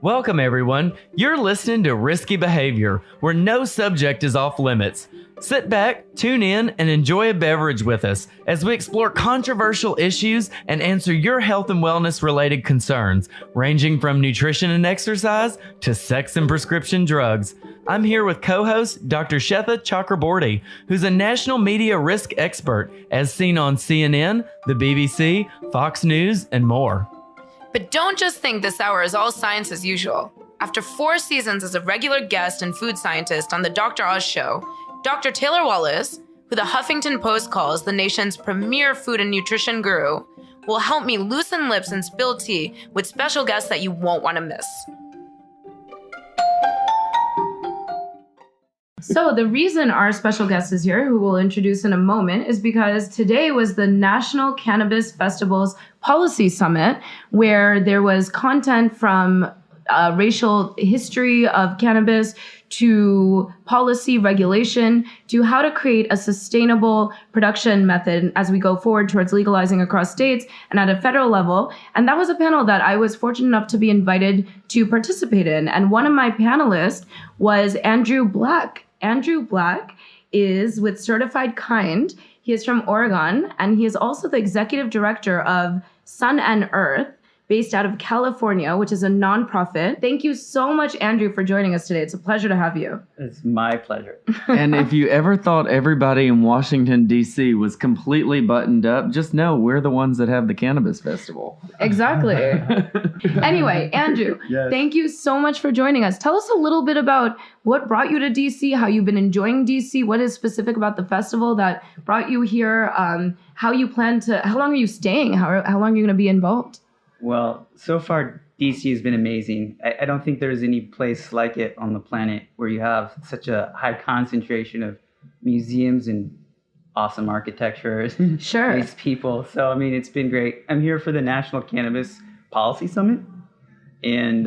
Welcome, everyone. You're listening to Risky Behavior, where no subject is off limits. Sit back, tune in, and enjoy a beverage with us as we explore controversial issues and answer your health and wellness-related concerns, ranging from nutrition and exercise to sex and prescription drugs. I'm here with co-host Dr. Sweta Chakraborty, who's a national media risk expert, as seen on CNN, the BBC, Fox News, and more. But don't just think this hour is all science as usual. After 4 seasons as a regular guest and food scientist on the Dr. Oz show, Dr. Taylor Wallace, who the Huffington Post calls the nation's premier food and nutrition guru, will help me loosen lips and spill tea with special guests that you won't want to miss. So the reason our special guest is here, who we'll introduce in a moment, is because today was the National Cannabis Policy Summit, where there was content from racial history of cannabis to policy regulation to how to create a sustainable production method as we go forward towards legalizing across states and at a federal level. And that was a panel that I was fortunate enough to be invited to participate in. And one of my panelists was Andrew Black. Andrew Black is with Certified Kind. He is from Oregon, and he is also the executive director of Sun and Earth, based out of California, which is a nonprofit. Thank you so much, Andrew, for joining us today. It's a pleasure to have you. It's my pleasure. And if you ever thought everybody in Washington, D.C. was completely buttoned up, just know we're the ones that have the Cannabis Festival. Exactly. Anyway, Andrew, Yes. Thank you so much for joining us. Tell us a little bit about what brought you to D.C., how you've been enjoying D.C., what is specific about the festival that brought you here, how you plan to, how long are you staying, how long are you going to be involved? Well, so far, DC has been amazing. I don't think there's any place like it on the planet where you have such a high concentration of museums and awesome architecture. Sure. Nice people. So, I mean, it's been great. I'm here for the National Cannabis Policy Summit. And,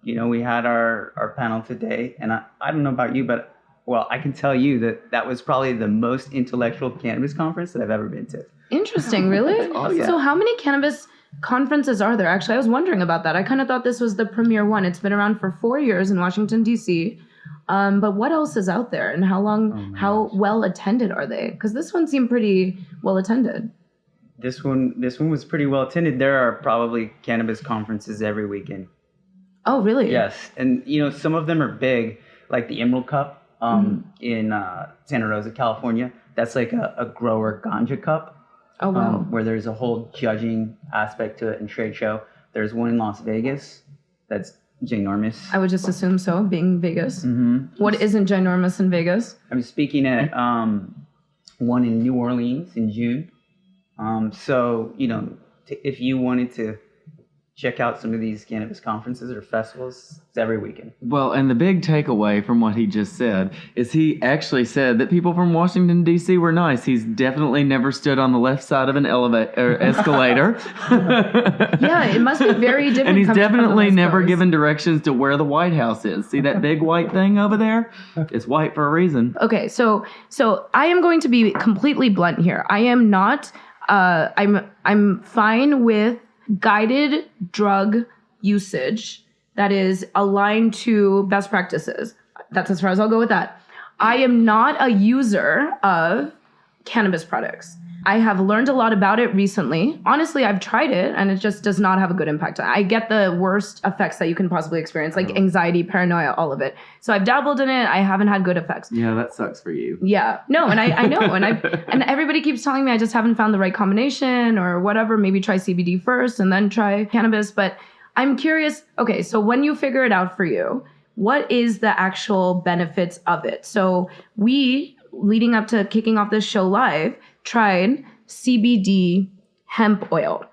we had our panel today. And I don't know about you, but, well, I can tell you that was probably the most intellectual cannabis conference that I've ever been to. Interesting, really? Awesome. So how many cannabis conferences are there? Actually, I was wondering about that. I kind of thought this was the premier one. It's been around for 4 years in Washington, D.C. But what else is out there, and how well attended are they? Because this one seemed pretty well attended. This one was pretty well attended. There are probably cannabis conferences every weekend. Oh, really? Yes, and some of them are big, like the Emerald Cup in Santa Rosa, California. That's like a grower ganja cup. Oh, wow. Where there's a whole judging aspect to it and trade show. There's one in Las Vegas that's ginormous. I would just assume so, being Vegas. Mm-hmm. What isn't ginormous in Vegas? I'm speaking at one in New Orleans in June. So, if you wanted to check out some of these cannabis conferences or festivals, it's every weekend. Well, and the big takeaway from what he just said is he actually said that people from Washington, D.C. were nice. He's definitely never stood on the left side of an escalator. Yeah, it must be very different. And he's coming from the definitely West never Coast. given directions to where the White House is. See that big white thing over there? It's white for a reason. Okay, so I am going to be completely blunt here. I am not. I'm fine with guided drug usage that is aligned to best practices. That's as far as I'll go with that. I am not a user of cannabis products. I have learned a lot about it recently. Honestly, I've tried it and it just does not have a good impact. I get the worst effects that you can possibly experience, like anxiety, paranoia, all of it. So I've dabbled in it. I haven't had good effects. Yeah, that sucks for you. Yeah. No, and I know. And everybody keeps telling me I just haven't found the right combination or whatever. Maybe try CBD first and then try cannabis. But I'm curious. Okay, so when you figure it out for you, what is the actual benefits of it? So we, leading up to kicking off this show live, tried CBD hemp oil.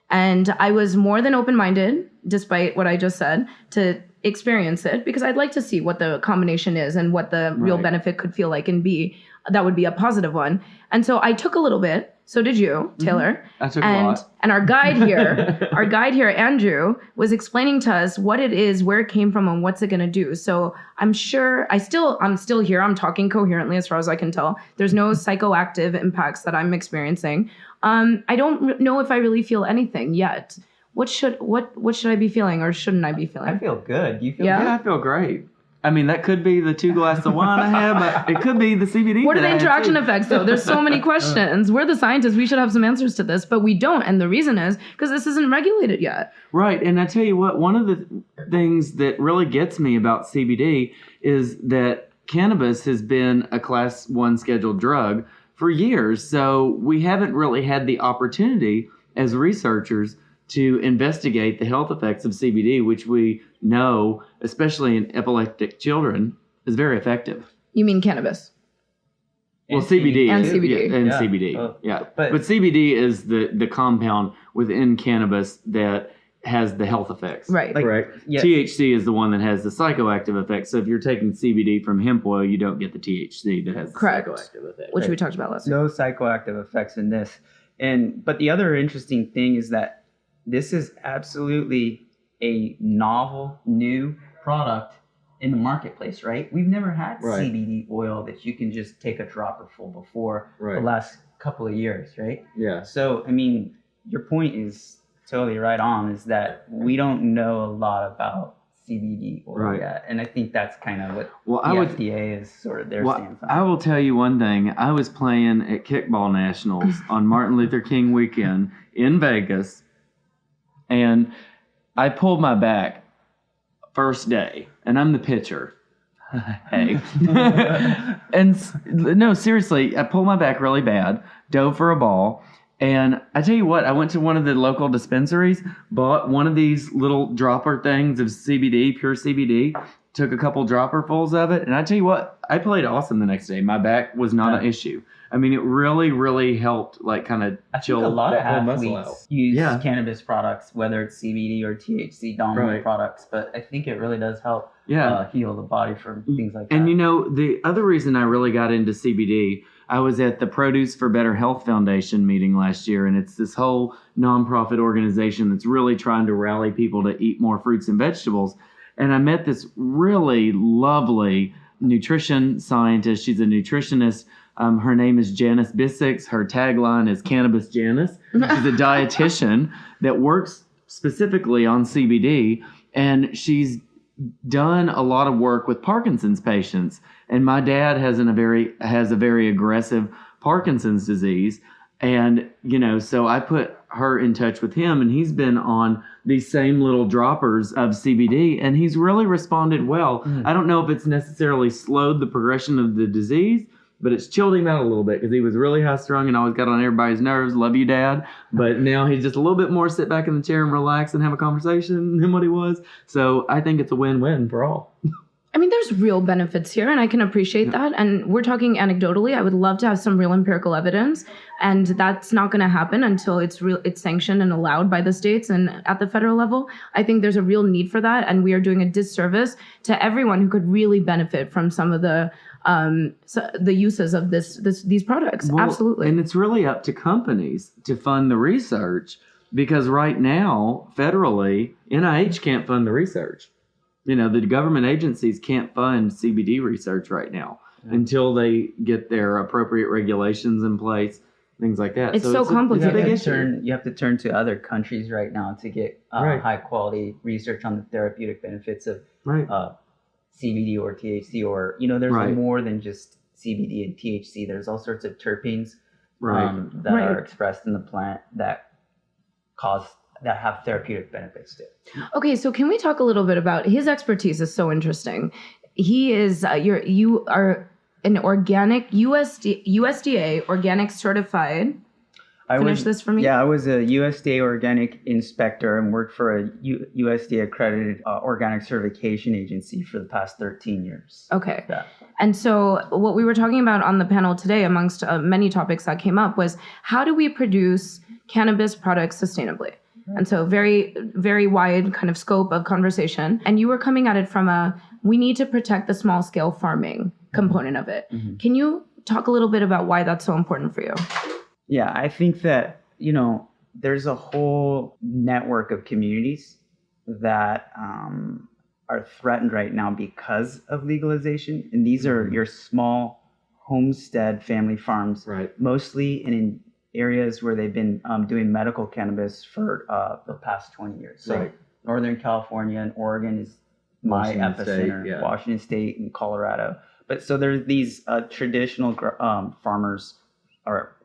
And I was more than open-minded, despite what I just said, to experience it because I'd like to see what the combination is and what the real benefit could feel like and be. That would be a positive one. And so I took a little bit. So did you, Taylor. I took a lot. And our guide here, Andrew, was explaining to us what it is, where it came from, and what's it going to do. So I'm sure I'm still here. I'm talking coherently as far as I can tell. There's no psychoactive impacts that I'm experiencing. I don't know if I really feel anything yet. what should I be feeling or shouldn't I be feeling? I feel good. You feel Yeah? good? Yeah, I feel great. I mean, that could be the 2 glasses of wine I had, but it could be the CBD. What are the that I had, interaction too. effects, though? There's so many questions. We're the scientists. We should have some answers to this, but we don't. And the reason is because this isn't regulated yet. Right. And I tell you what, one of the things that really gets me about CBD is that cannabis has been a class 1 scheduled drug for years. So we haven't really had the opportunity as researchers to investigate the health effects of CBD, which we know, especially in epileptic children, is very effective. You mean cannabis? Well, And CBD. And is- CBD. Yeah, and Yeah. CBD. Oh, Yeah. but- But CBD is the compound within cannabis that has the health effects. Right. Like- Correct. Yeah. THC is the one that has the psychoactive effects. So if you're taking CBD from hemp oil, you don't get the THC that has the Correct. psychoactive effect. Which we talked about last week. No psychoactive effects in this. But the other interesting thing is that this is absolutely a novel, new product in the marketplace, right? We've never had Right. CBD oil that you can just take a dropper full before Right. the last couple of years, right? Yeah. So, I mean, your point is totally right on, is that we don't know a lot about CBD oil Right. yet. And I think that's kind of what Well, the I would. FDA is sort of their Well, stance on. I will tell you one thing. I was playing at Kickball Nationals on Martin Luther King weekend in Vegas, and I pulled my back first day, and I'm the pitcher. Hey. No, seriously, I pulled my back really bad, dove for a ball, and I tell you what, I went to one of the local dispensaries, bought one of these little dropper things of CBD, pure CBD, took a couple dropperfuls of it, and I tell you what, I played awesome the next day. My back was not an issue. I mean, it really, really helped, like, kind of I chill think a lot of that whole muscle athletes out. use Yeah. cannabis products, whether it's CBD or THC dominant Right. products, but I think it really does help Yeah. heal the body from things like that. And you know, the other reason I really got into CBD, I was at the Produce for Better Health Foundation meeting last year, and it's this whole nonprofit organization that's really trying to rally people to eat more fruits and vegetables. And I met this really lovely nutrition scientist. She's a nutritionist. Her name is Janice Bissix. Her tagline is Cannabis Janice. She's a dietitian that works specifically on CBD, and she's done a lot of work with Parkinson's patients. And my dad has a very aggressive Parkinson's disease, and so I put her in touch with him, and he's been on these same little droppers of CBD, and he's really responded well. I don't know if it's necessarily slowed the progression of the disease, but it's chilled him out a little bit because he was really high strung and always got on everybody's nerves. Love you, Dad. But now he's just a little bit more sit back in the chair and relax and have a conversation than what he was. So I think it's a win-win for all. I mean, there's real benefits here, and I can appreciate that. And we're talking anecdotally. I would love to have some real empirical evidence, and that's not going to happen until it's sanctioned and allowed by the states and at the federal level. I think there's a real need for that, and we are doing a disservice to everyone who could really benefit from some of the uses of these products. Well, Absolutely. And it's really up to companies to fund the research, because right now, federally, NIH can't fund the research. The government agencies can't fund CBD research right now until they get their appropriate regulations in place, things like that. It's so complicated. It's a big issue. You have to turn to other countries right now to get Right. high quality research on the therapeutic benefits of Right. CBD or THC, or there's Right. more than just CBD and THC. There's all sorts of terpenes Right. that Right. are expressed in the plant that have therapeutic benefits too. Okay, so can we talk a little bit about his expertise? Is so interesting. He is you are an organic USDA organic certified. Finish this for me. Yeah, I was a USDA organic inspector and worked for a USDA accredited organic certification agency for the past 13 years. Okay. Yeah. And so what we were talking about on the panel today, amongst many topics that came up, was how do we produce cannabis products sustainably? And so very, very wide kind of scope of conversation. And you were coming at it from we need to protect the small scale farming component of it. Mm-hmm. Can you talk a little bit about why that's so important for you? Yeah, I think that, there's a whole network of communities that are threatened right now because of legalization. And these are your small homestead family farms, Right. mostly in areas where they've been doing medical cannabis for the past 20 years. So Right. Northern California and Oregon is my Washington epicenter. State, yeah. Washington State and Colorado. But so there's these traditional farmers, or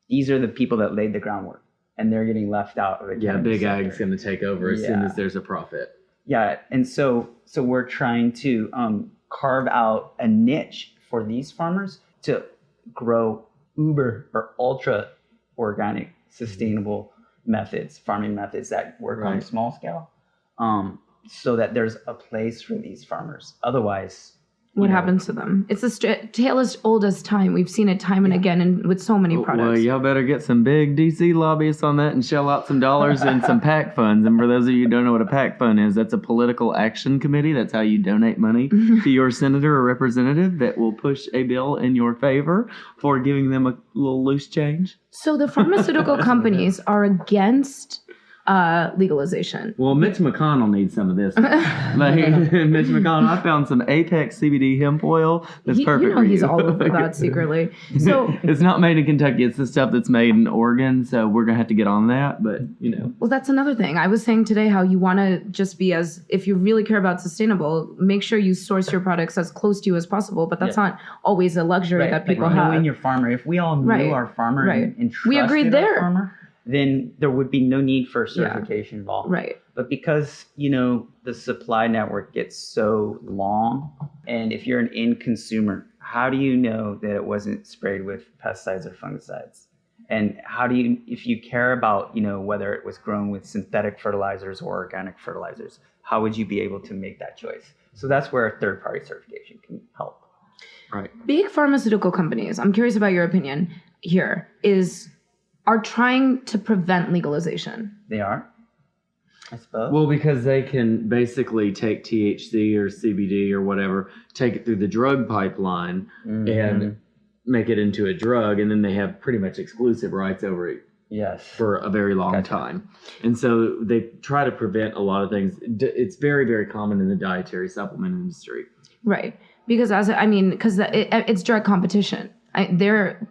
these are the people that laid the groundwork, and they're getting left out of the Yeah, cannabis big sector. ag's going to take over as soon Yeah. as there's a profit. Yeah, and so we're trying to carve out a niche for these farmers to grow uber or ultra organic, sustainable methods, farming methods that work on Right. small scale, so that there's a place for these farmers. Otherwise, What happens to them? It's a tale as old as time. We've seen it time and again, and with so many products. Well, y'all better get some big DC lobbyists on that and shell out some dollars and some PAC funds. And for those of you who don't know what a PAC fund is, that's a political action committee. That's how you donate money to your senator or representative that will push a bill in your favor for giving them a little loose change. So the pharmaceutical companies are against legalization. Well, Mitch McConnell needs some of this. Like, Mitch McConnell, I found some Apex CBD hemp oil that's perfect for you. He's all over that secretly. So, It's not made in Kentucky. It's the stuff that's made in Oregon. So we're going to have to get on that. But, well, that's another thing. I was saying today how you want to just be if you really care about sustainable, make sure you source your products as close to you as possible. But that's not always a luxury that people have. Knowing your farmer, if we all knew our farmer and We trusted agreed our there. farmer, then there would be no need for certification involved. Right. But because, the supply network gets so long, and if you're an end consumer, how do you know that it wasn't sprayed with pesticides or fungicides? And how do you, if you care about, whether it was grown with synthetic fertilizers or organic fertilizers, how would you be able to make that choice? So that's where a third-party certification can help. right. Big pharmaceutical companies, I'm curious about your opinion here, are trying to prevent legalization. They are, I suppose. Well, because they can basically take THC or CBD or whatever, take it through the drug pipeline and make it into a drug, and then they have pretty much exclusive rights over it for a very long time. And so they try to prevent a lot of things. It's very, very common in the dietary supplement industry. Right. Because it's direct competition.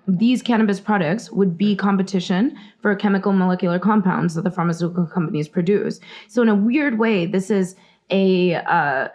These cannabis products would be competition for chemical molecular compounds that the pharmaceutical companies produce. So in a weird way, this is a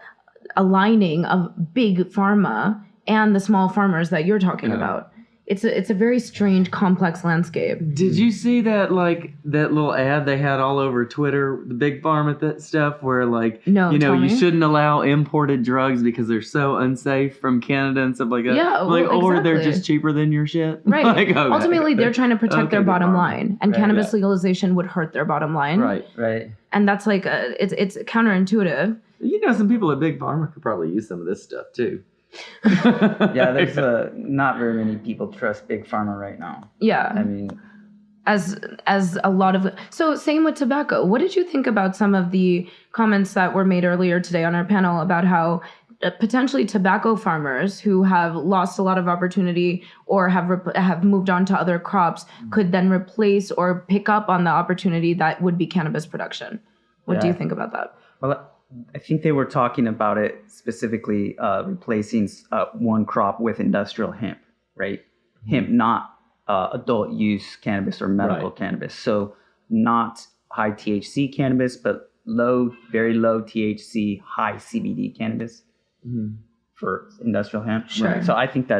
aligning of big pharma and the small farmers that you're talking about. It's a very strange, complex landscape. Did you see that little ad they had all over Twitter, the Big Pharma that stuff, where you shouldn't allow imported drugs because they're so unsafe from Canada and stuff like that. Yeah, or they're just cheaper than your shit. Right. Ultimately, they're trying to protect their bottom line, and cannabis legalization would hurt their bottom line. Right. And that's it's counterintuitive. Some people at Big Pharma could probably use some of this stuff too. Yeah, there's not very many people trust Big Pharma right now. Yeah. I mean, as a lot of same with tobacco. What did you think about some of the comments that were made earlier today on our panel about how potentially tobacco farmers who have lost a lot of opportunity or have moved on to other crops could then replace or pick up on the opportunity that would be cannabis production? What do you think about that? Well, I think they were talking about it specifically replacing one crop with industrial hemp, right? Hemp, not adult use cannabis or medical cannabis. So not high THC cannabis, but very low THC, high CBD cannabis for industrial hemp. Sure. Right. So I think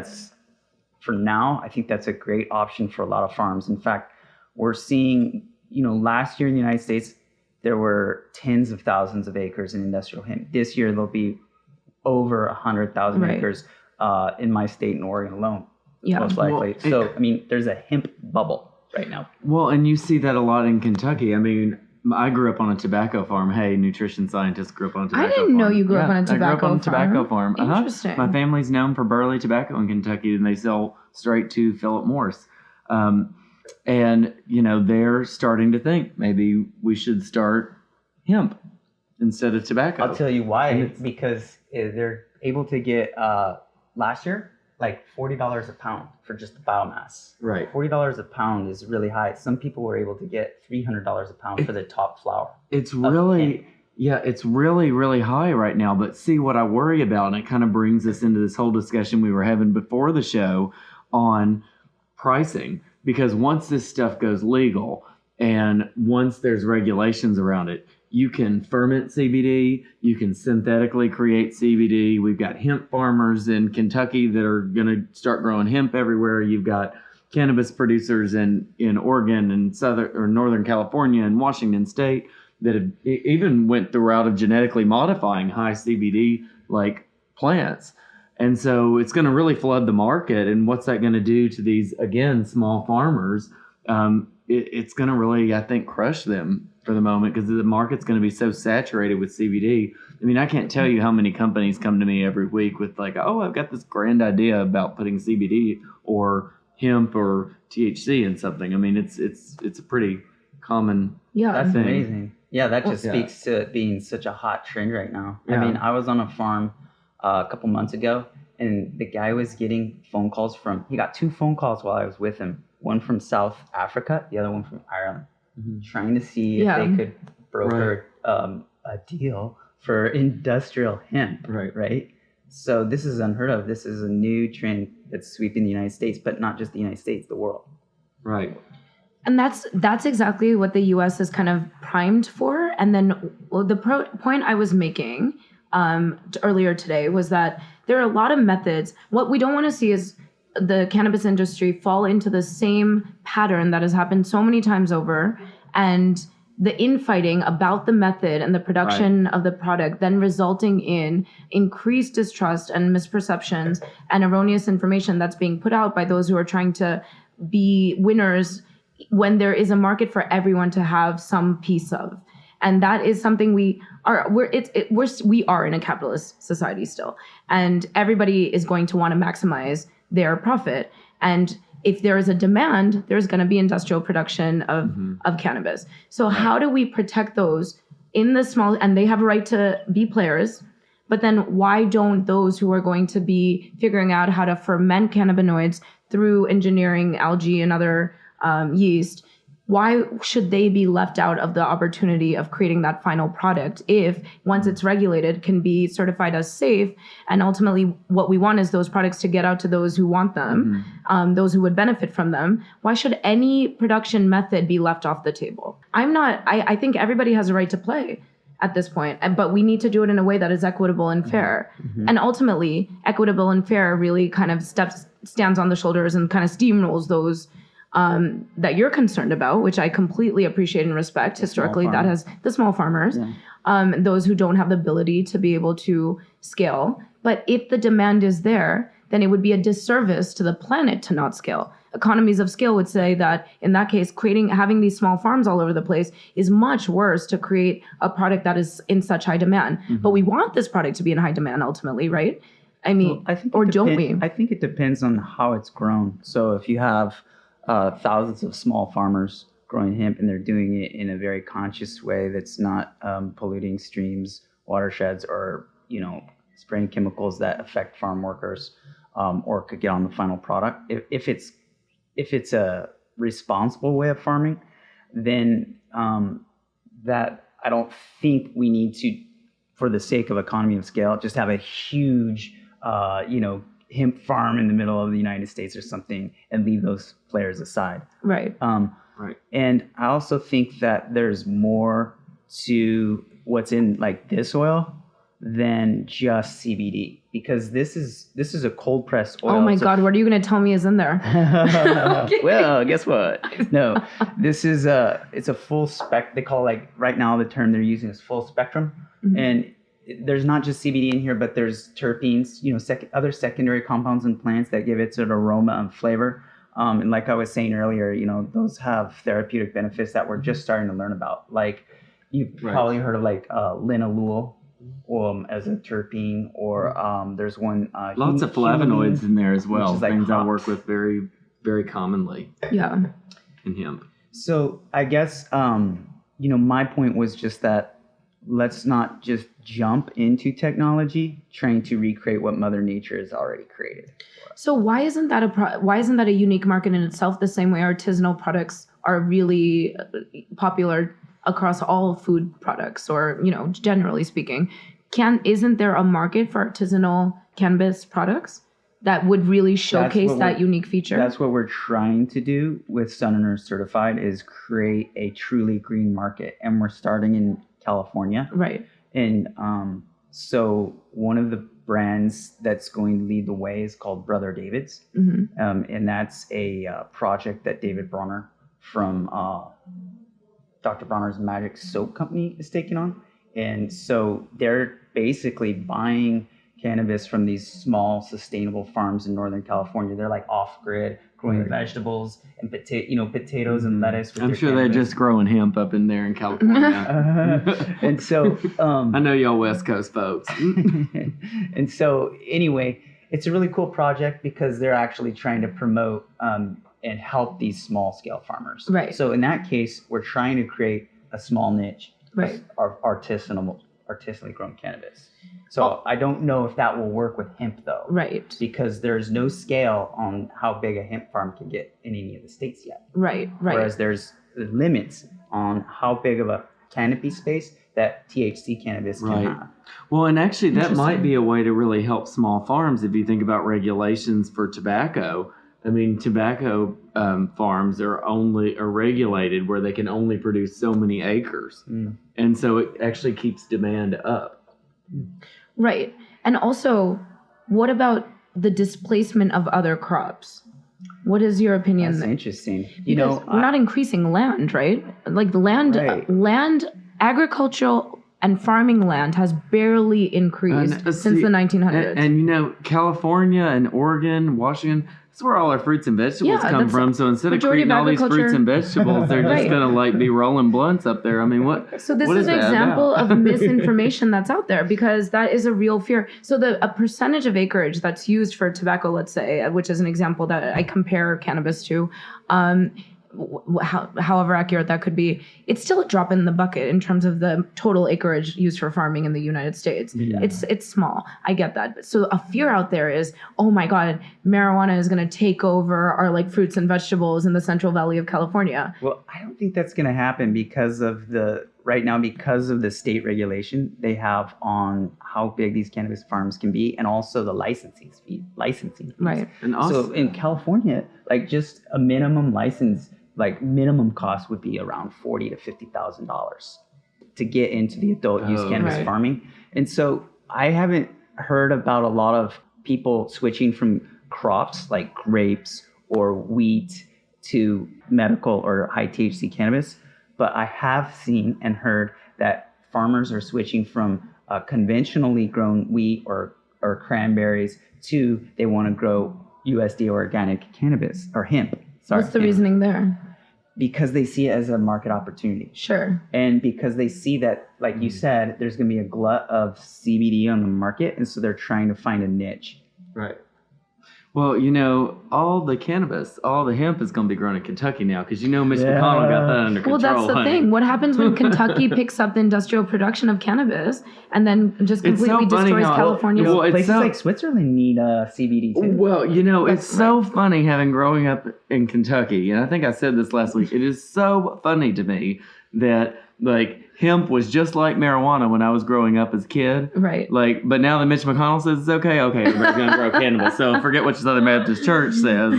for now, I think that's a great option for a lot of farms. In fact, we're seeing, last year in the United States, there were tens of thousands of acres in industrial hemp. This year, there'll be over 100,000 acres in my state in Oregon alone, most likely. There's a hemp bubble right now. Well, and you see that a lot in Kentucky. I mean, I grew up on a tobacco farm. Hey, nutrition scientist grew up on a tobacco farm. I didn't know you grew up on a tobacco farm. I grew up on a tobacco farm. Interesting. My family's known for Burley Tobacco in Kentucky, and they sell straight to Philip Morris. And, they're starting to think maybe we should start hemp instead of tobacco. I'll tell you why. Because they're able to get, last year, like $40 a pound for just the biomass. Right. $40 a pound is really high. Some people were able to get $300 a pound for the top flower. It's really... Yeah, it's really, really high right now. But see, what I worry about, and it kind of brings us into this whole discussion we were having before the show on pricing. because once this stuff goes legal and once there's regulations around it, you can ferment CBD, you can synthetically create CBD. We've got hemp farmers in Kentucky that are going to start growing hemp everywhere. You've got cannabis producers in Oregon and Northern California and Washington State that have even went the route of genetically modifying high CBD like plants. And so it's going to really flood the market. And what's that going to do to these, again, small farmers? It's going to really, I think, crush them for the moment because the market's going to be so saturated with CBD. I mean, I can't tell you how many companies come to me every week with like, oh, I've got this grand idea about putting CBD or hemp or THC in something. I mean, it's a pretty common That's thing. amazing. Yeah, that just speaks to it being such a hot trend right now. Yeah. I mean, I was on a farm a couple months ago, and the guy was getting phone calls he got 2 phone calls while I was with him. One from South Africa, the other one from Ireland, trying to see if they could broker a deal for industrial hemp. Right. So this is unheard of. This is a new trend that's sweeping the United States, but not just the United States, the world. Right. And that's exactly what the U.S. is kind of primed for. And then the point I was making earlier today was that there are a lot of methods. What we don't want to see is the cannabis industry fall into the same pattern that has happened so many times over, and the infighting about the method and the production of the product then resulting in increased distrust and misperceptions and erroneous information that's being put out by those who are trying to be winners when there is a market for everyone to have some piece of. And that is something we are in a capitalist society still, and everybody is going to want to maximize their profit. And if there is a demand, there's going to be industrial production of cannabis. So how do we protect those in the small, and they have a right to be players, but then why don't those who are going to be figuring out how to ferment cannabinoids through engineering algae and other yeast, why should they be left out of the opportunity of creating that final product if, once it's regulated, can be certified as safe? And ultimately, what we want is those products to get out to those who want them, those who would benefit from them. Why should any production method be left off the table? I think everybody has a right to play at this point, but we need to do it in a way that is equitable and fair. And ultimately, equitable and fair really kind of stands on the shoulders and kind of steamrolls those that you're concerned about, which I completely appreciate and respect. Historically, that has the small farmers, those who don't have the ability to be able to scale. But if the demand is there, then it would be a disservice to the planet to not scale. Economies of scale would say that in that case, having these small farms all over the place is much worse to create a product that is in such high demand. But we want this product to be in high demand ultimately, right? I mean, don't we? I think it depends on how it's grown. So if you have thousands of small farmers growing hemp and they're doing it in a very conscious way that's not polluting streams, watersheds, or spraying chemicals that affect farm workers or could get on the final product. If it's a responsible way of farming, then that I don't think we need to, for the sake of economy of scale, just have a huge hemp farm in the middle of the United States or something and leave those players aside. Right. And I also think that there's more to what's in like this oil than just CBD, because this is a cold pressed oil. Oh my God, what are you going to tell me is in there? Well, guess what? No, this is it's a full spec. They call, like, right now the term they're using is full spectrum. And there's not just CBD in here, but there's terpenes, other secondary compounds in plants that give it sort of aroma and flavor. And like I was saying earlier, those have therapeutic benefits that we're just starting to learn about. Like, you've probably heard of like linalool as a terpene, or there's one. Lots of flavonoids in there as well. Like things I work with very, very commonly. Yeah. In hemp. So I guess my point was just that let's not just jump into technology trying to recreate what Mother Nature has already created. So why isn't that a unique market in itself? The same way artisanal products are really popular across all food products, or generally speaking, isn't there a market for artisanal cannabis products? that would really showcase that unique feature? That's what we're trying to do with Sun and Earth Certified, is create a truly green market. And we're starting in California. Right. And so one of the brands that's going to lead the way is called Brother David's. And that's a project that David Bronner from Dr. Bronner's Magic Soap Company is taking on. And so they're basically buying cannabis from these small sustainable farms in Northern California. They're like off-grid, growing vegetables and potatoes and lettuce. I'm sure they're just growing hemp up in there in California. And so I know y'all West Coast folks. And so anyway, it's a really cool project because they're actually trying to promote and help these small scale farmers. Right. So in that case, we're trying to create a small niche, right, of artisanally grown cannabis. So I don't know if that will work with hemp though. Right. Because there's no scale on how big a hemp farm can get in any of the states yet. Right. Whereas there's limits on how big of a canopy space that THC cannabis can have. Well, and actually that might be a way to really help small farms if you think about regulations for tobacco. I mean, tobacco farms are regulated where they can only produce so many acres. And so it actually keeps demand up. Right. And also, what about the displacement of other crops? What is your opinion? That's interesting. Because we're not increasing land, right? Like the land, agricultural and farming land has barely increased since the 1900s. And California and Oregon, Washington, that's where all our fruits and vegetables come from. So instead of creating all these fruits and vegetables, they're just going to be rolling blunts up there. I mean, what? So this is an example of misinformation that's out there, because that is a real fear. So a percentage of acreage that's used for tobacco, let's say, which is an example that I compare cannabis to, however accurate that could be, it's still a drop in the bucket in terms of the total acreage used for farming in the United States. Yeah. It's small. I get that. So a fear out there is, oh my God, marijuana is going to take over our fruits and vegetables in the Central Valley of California. Well, I don't think that's going to happen because of the state regulation they have on how big these cannabis farms can be, and also the licensing fees. Right. And also, so in California, just a minimum license, minimum cost would be around $40,000 to $50,000 to get into the adult use cannabis farming. And so I haven't heard about a lot of people switching from crops like grapes or wheat to medical or high THC cannabis. But I have seen and heard that farmers are switching from conventionally grown wheat or cranberries to they want to grow USD organic cannabis or hemp. What's the reasoning there? Because they see it as a market opportunity. Sure. And because they see that, like you said, there's going to be a glut of CBD on the market. And so they're trying to find a niche. Right. Well, all the cannabis, all the hemp is going to be grown in Kentucky now because Mitch McConnell got that under control. Well, that's the thing. What happens when Kentucky picks up the industrial production of cannabis and then just completely destroys California? Places like Switzerland need CBD too. Well, it's so funny growing up in Kentucky, and I think I said this last week. It is so funny to me that hemp was just like marijuana when I was growing up as a kid. Right. But now that Mitch McConnell says it's okay, everybody's going to grow cannabis. So forget what your Southern Baptist Church says.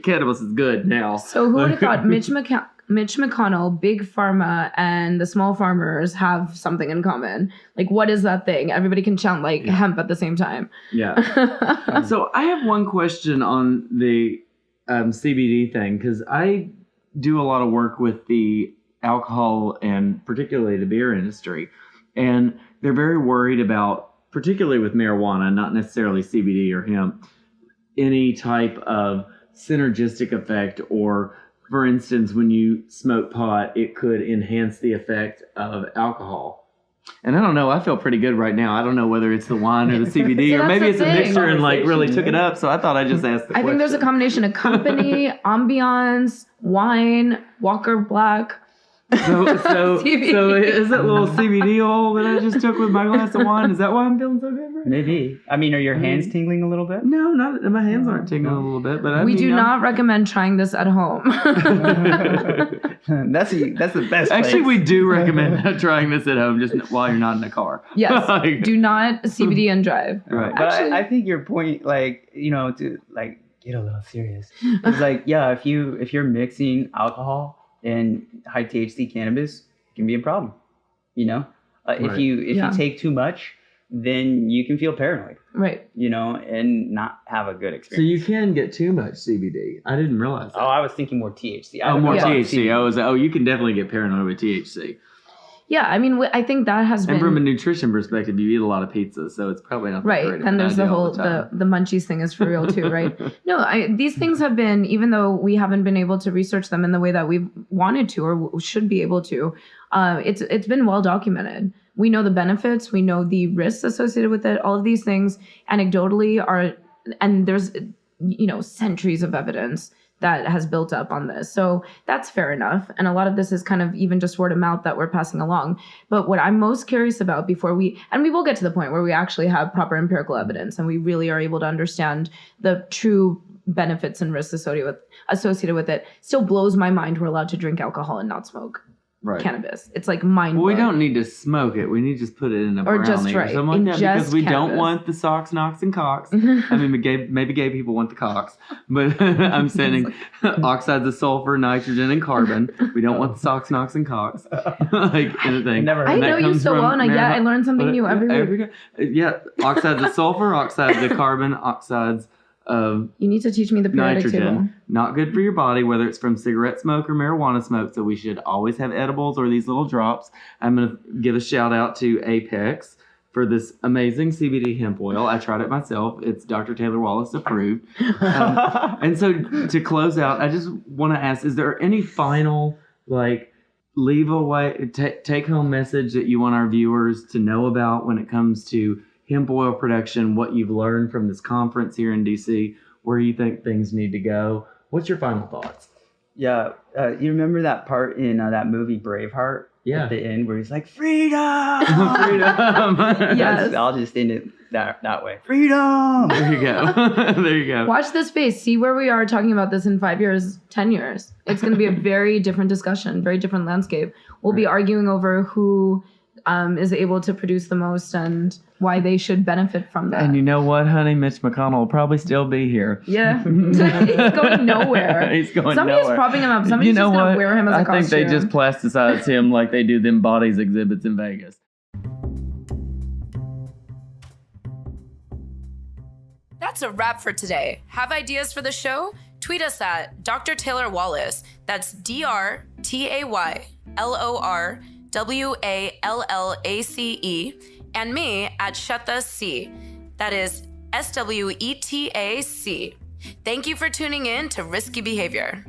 Cannabis is good now. So who would have thought Mitch McConnell, Big Pharma, and the small farmers have something in common? What is that thing? Everybody can chant hemp at the same time. Yeah. So I have one question on the CBD thing, because I do a lot of work with the alcohol and particularly the beer industry, and they're very worried about, particularly with marijuana, not necessarily CBD or hemp, any type of synergistic effect, or for instance, when you smoke pot, it could enhance the effect of alcohol. And I don't know, I feel pretty good right now. I don't know whether it's the wine or the CBD, or maybe it's a mixture and really took it up. So I thought I'd just ask the question. I think there's a combination of company, ambiance, wine, Walker Black. So CBD. is that little CBD oil that I just took with my glass of wine? Is that why I'm feeling so good? Maybe. I mean, are your hands tingling a little bit? No, not my hands aren't tingling a little bit, but We do not recommend trying this at home. That's the best. Actually, place. we do recommend trying this at home just while you're not in a car. Yes. Like, Do not CBD and drive. right. But Actually- I think your point, like, to like get a little serious, is like, yeah, if you're mixing alcohol and high THC cannabis, it can be a problem. If Right. you take too much, then you can feel paranoid. Right. And not have a good So experience. you can get too much CBD. I didn't realize that. Oh, I was thinking more THC. I Oh, don't more know about THC. You can definitely get paranoid with THC. Yeah, I mean, I think that has And from a been nutrition perspective, you eat a lot of pizza, so it's probably not that right. great of And an there's the idea all whole time. the munchies thing is for real too, right? No, these things have been, even though we haven't been able to research them in the way that we've wanted to or should be able to, it's been well documented. We know the benefits, we know the risks associated with it. All of these things anecdotally are, and there's centuries of evidence that has built up on this. So that's fair enough. And a lot of this is kind of even just word of mouth that we're passing along. But what I'm most curious about before we will get to the point where we actually have proper empirical evidence and we really are able to understand the true benefits and risks associated with it, still blows my mind we're allowed to drink alcohol and not smoke Right. cannabis. It's like mind Well, we blowing. don't need to smoke it. We need to just put it in a Or brownie just, or right, something like that ingest because we don't cannabis. want the socks, knocks, and cocks. I mean, maybe gay people want the cocks, but I'm saying oxides of sulfur, nitrogen, and carbon. We don't want the socks, knocks, and cocks. Like anything. Never I heard know that. you so well, and I learn something new every week. Yeah, oxides of sulfur, oxides of carbon, oxides of You need to teach me the periodic table. nitrogen. Not good for your body, whether it's from cigarette smoke or marijuana smoke. So we should always have edibles or these little drops. I'm going to give a shout out to Apex for this amazing CBD hemp oil. I tried it myself. It's Dr. Taylor Wallace approved. And so to close out, I just want to ask, is there any final leave away, take home message that you want our viewers to know about when it comes to hemp oil production, what you've learned from this conference here in DC, where you think things need to go? What's your final thoughts? Yeah, you remember that part in that movie Braveheart? Yeah. At the end where he's like, freedom! Freedom. Yes. I'll just end it that way. Freedom! There you go. There you go. Watch this space. See where we are talking about this in 5 years, 10 years. It's going to be a very different discussion, very different landscape. We'll be arguing over who is able to produce the most and why they should benefit from that. And you know what, honey? Mitch McConnell will probably still be here. Yeah. He's going nowhere. He's going Somebody's nowhere. propping him up. Somebody's just going to wear him as a I costume. think they just plasticize him like they do them bodies exhibits in Vegas. That's a wrap for today. Have ideas for the show? Tweet us at Dr. Taylor Wallace. That's DrTaylorWallace. And me at Shetac. That is SWETAC. Thank you for tuning in to Risky Behavior.